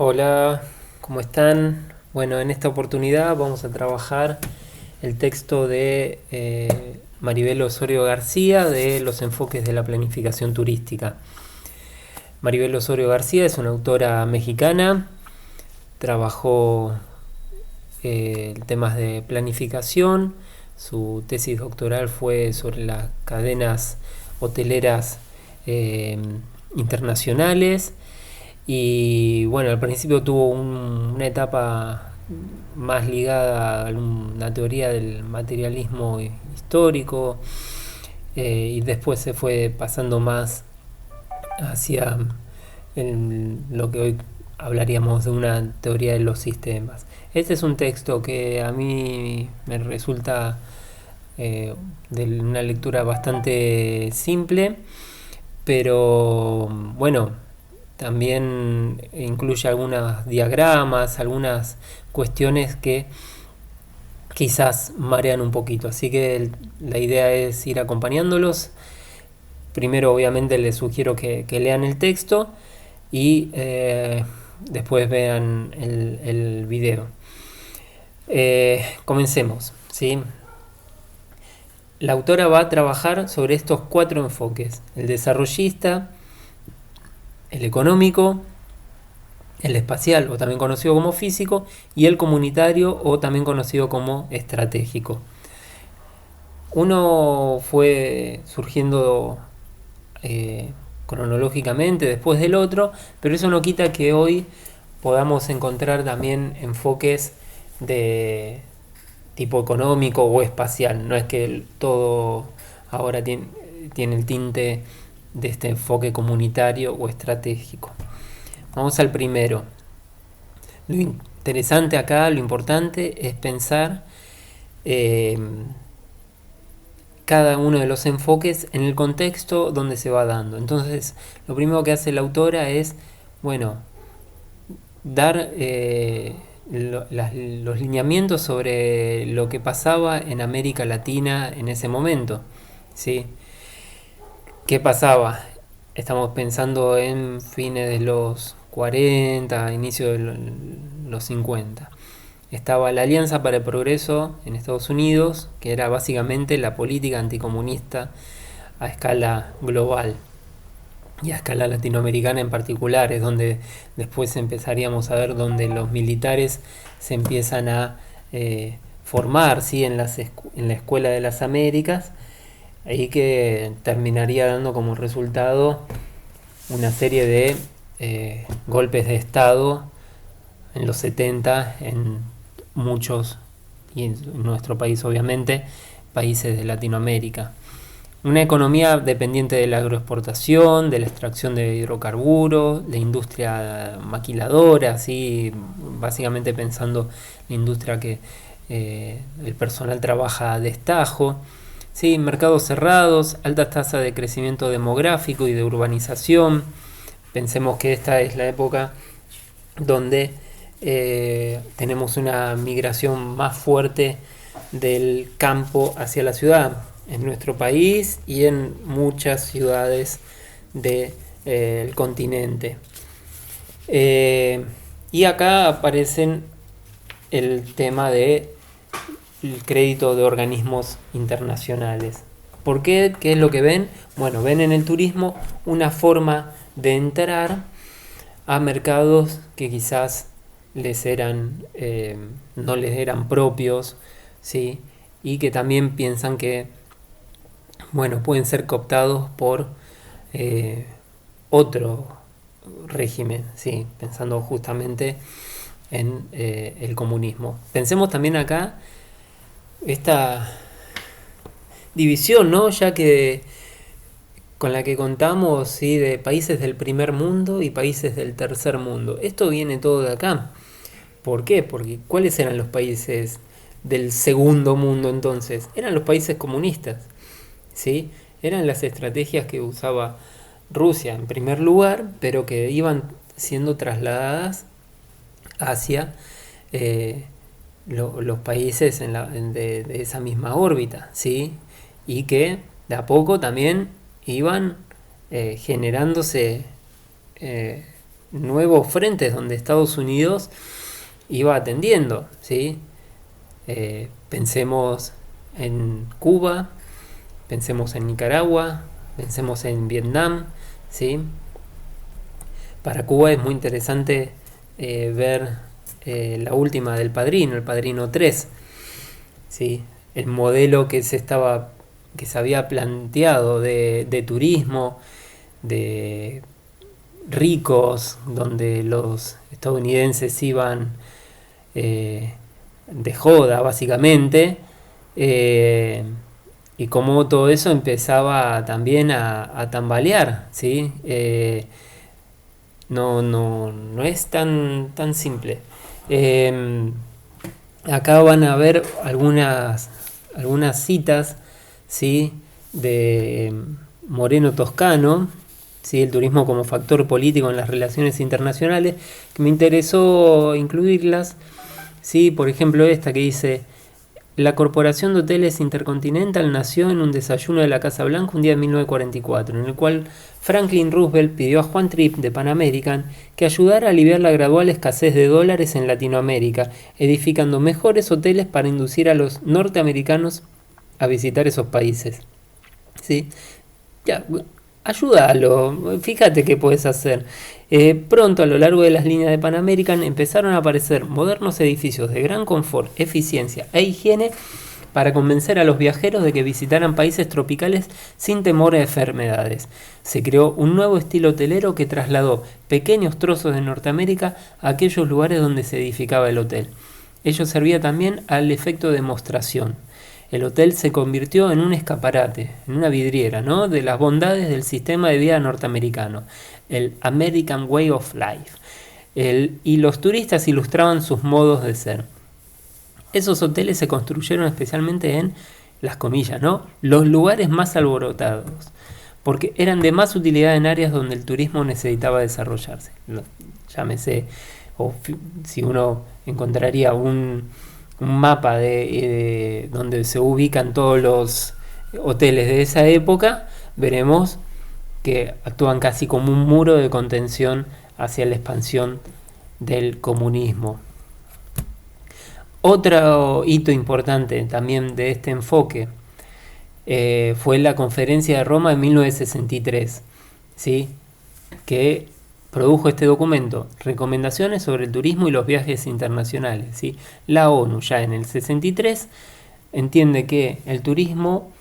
Hola, ¿cómo están? Bueno, en esta oportunidad vamos a trabajar el texto de Maribel Osorio García de Los enfoques de la planificación turística. Maribel Osorio García es una autora mexicana, trabajó temas de planificación, su tesis doctoral fue sobre las cadenas hoteleras eh, internacionales. Y bueno, al principio tuvo una etapa más ligada a una teoría del materialismo histórico, y después se fue pasando más hacia lo que hoy hablaríamos de una teoría de los sistemas. Este es un texto que a mí me resulta de una lectura bastante simple, pero bueno, también incluye algunos diagramas, algunas cuestiones que quizás marean un poquito. Así que la idea es ir acompañándolos. Primero, obviamente, les sugiero que lean el texto y después vean el video. Comencemos, ¿sí? La autora va a trabajar sobre estos cuatro enfoques: el desarrollista, el económico, el espacial o también conocido como físico, y el comunitario o también conocido como estratégico. Uno fue surgiendo cronológicamente después del otro, pero eso no quita que hoy podamos encontrar también enfoques de tipo económico o espacial. No es que todo ahora tiene el tinte de este enfoque comunitario o estratégico. Vamos al primero. Lo interesante acá, lo importante es pensar eh, cada uno de los enfoques en el contexto donde se va dando. Entonces, lo primero que hace la autora es, bueno, dar los lineamientos sobre lo que pasaba en América Latina en ese momento, ¿sí? ¿Qué pasaba? Estamos pensando en fines de los 40, inicio de los 50. Estaba la Alianza para el Progreso en Estados Unidos, que era básicamente la política anticomunista a escala global y a escala latinoamericana en particular. Es donde después empezaríamos a ver donde los militares se empiezan a formar, ¿sí? en la Escuela de las Américas, y que terminaría dando como resultado una serie de golpes de Estado en los 70 en muchos, y en nuestro país obviamente, países de Latinoamérica. Una economía dependiente de la agroexportación, de la extracción de hidrocarburos, de industria maquiladora, así básicamente pensando la industria que el personal trabaja a destajo. Sí, mercados cerrados, altas tasas de crecimiento demográfico y de urbanización. Pensemos que esta es la época donde tenemos una migración más fuerte del campo hacia la ciudad en nuestro país y en muchas ciudades del continente. Y acá aparecen el tema de el crédito de organismos internacionales. ¿Por qué? ¿Qué es lo que ven? Bueno, ven en el turismo una forma de entrar a mercados que quizás no les eran propios, ¿sí? Y que también piensan que, bueno, pueden ser cooptados por eh, otro régimen, ¿sí? Pensando justamente en el comunismo. Pensemos también acá esta división, ¿no? Ya que con la que contamos, ¿sí? De países del primer mundo y países del tercer mundo. Esto viene todo de acá. ¿Por qué? Porque ¿cuáles eran los países del segundo mundo entonces? Eran los países comunistas, ¿sí? Eran las estrategias que usaba Rusia en primer lugar, pero que iban siendo trasladadas hacia los países de esa misma órbita, ¿sí? Y que de a poco también iban generándose eh, nuevos frentes donde Estados Unidos iba atendiendo, ¿sí? Pensemos en Cuba, pensemos en Nicaragua, pensemos en Vietnam, ¿sí? Para Cuba es muy interesante ver la última del Padrino, el Padrino 3, ¿sí? El modelo que se había planteado de turismo, de ricos, donde los estadounidenses iban de joda básicamente, eh, y como todo eso empezaba también a tambalear, ¿sí? No es tan simple. Eh, Acá van a ver algunas citas, ¿sí? De Moreno Toscano, ¿sí? El turismo como factor político en las relaciones internacionales, que me interesó incluirlas, ¿sí? Por ejemplo, esta que dice: la Corporación de Hoteles Intercontinental nació en un desayuno de la Casa Blanca un día de 1944, en el cual Franklin Roosevelt pidió a Juan Tripp de Pan American que ayudara a aliviar la gradual escasez de dólares en Latinoamérica, edificando mejores hoteles para inducir a los norteamericanos a visitar esos países. ¿Sí? Ya, ayúdalo, fíjate qué puedes hacer. Pronto, a lo largo de las líneas de Pan American, empezaron a aparecer modernos edificios de gran confort, eficiencia e higiene para convencer a los viajeros de que visitaran países tropicales sin temor a enfermedades. Se creó un nuevo estilo hotelero que trasladó pequeños trozos de Norteamérica a aquellos lugares donde se edificaba el hotel. Ello servía también al efecto de demostración. El hotel se convirtió en un escaparate, en una vidriera, ¿no?, de las bondades del sistema de vida norteamericano, el American Way of Life. Y los turistas ilustraban sus modos de ser. Esos hoteles se construyeron especialmente en, las comillas, ¿no?, los lugares más alborotados, porque eran de más utilidad en áreas donde el turismo necesitaba desarrollarse. Llámese, o si uno encontraría un mapa de donde se ubican todos los hoteles de esa época, veremos que actúan casi como un muro de contención hacia la expansión del comunismo. Otro hito importante también de este enfoque fue la Conferencia de Roma de 1963, ¿sí?, que produjo este documento, Recomendaciones sobre el turismo y los viajes internacionales, ¿sí? La ONU ya en el 63 entiende que el turismo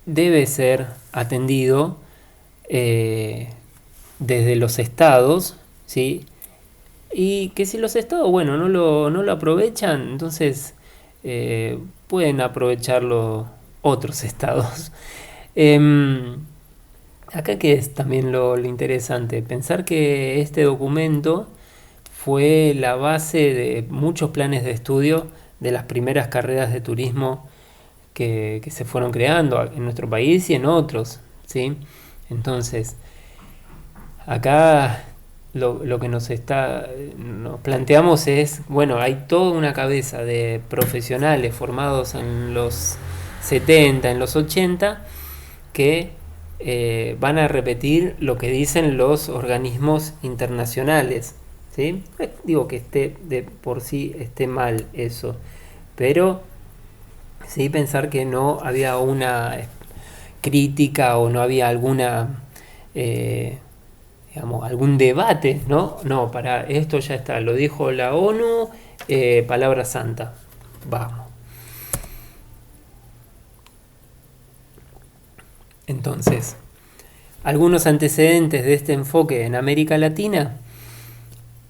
debe ser atendido desde los estados, ¿sí?, y que si los estados, bueno, no lo aprovechan, entonces pueden aprovecharlo otros estados. Acá que es también lo interesante, pensar que este documento fue la base de muchos planes de estudio de las primeras carreras de turismo que se fueron creando en nuestro país y en otros, ¿sí? Entonces, acá lo que nos planteamos es, bueno, hay toda una cabeza de profesionales formados en los 70, en los 80, que van a repetir lo que dicen los organismos internacionales, ¿sí? Digo que esté de por sí esté mal eso, pero sí pensar que no había una crítica o no había alguna algún debate, ¿no? No, para esto ya está, lo dijo la ONU, palabra santa, vamos. Entonces, algunos antecedentes de este enfoque en América Latina: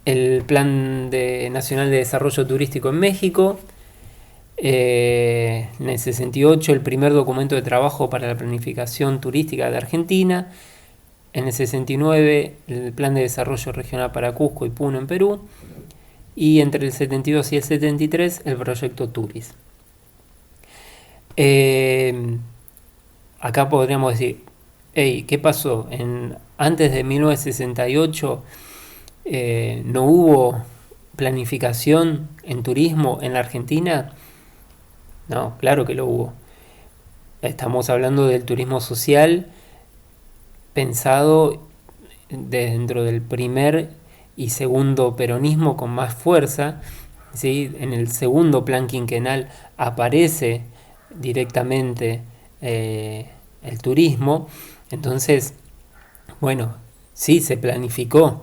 el Plan Nacional de Desarrollo Turístico en México, en el 68 el primer documento de trabajo para la planificación turística de Argentina, en el 69 el Plan de Desarrollo Regional para Cusco y Puno en Perú, y entre el 72 y el 73 el proyecto Turis. Acá podríamos decir, hey, ¿qué pasó? Antes de 1968 no hubo planificación en turismo en la Argentina. No, claro que lo hubo. Estamos hablando del turismo social pensado dentro del primer y segundo peronismo con más fuerza, ¿sí? En el segundo plan quinquenal aparece directamente el turismo. Entonces, bueno, sí se planificó,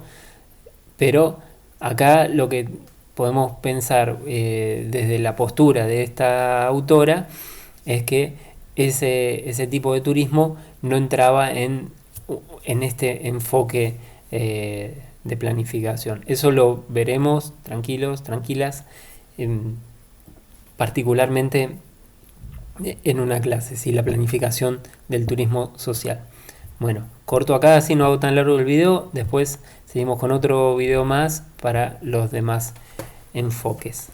pero acá lo que podemos pensar desde la postura de esta autora es que ese tipo de turismo no entraba en este enfoque de planificación. Eso lo veremos, tranquilos, tranquilas, particularmente en una clase, ¿sí? La planificación del turismo social. Bueno, corto acá, así no hago tan largo el video. Después seguimos con otro video más para los demás enfoques.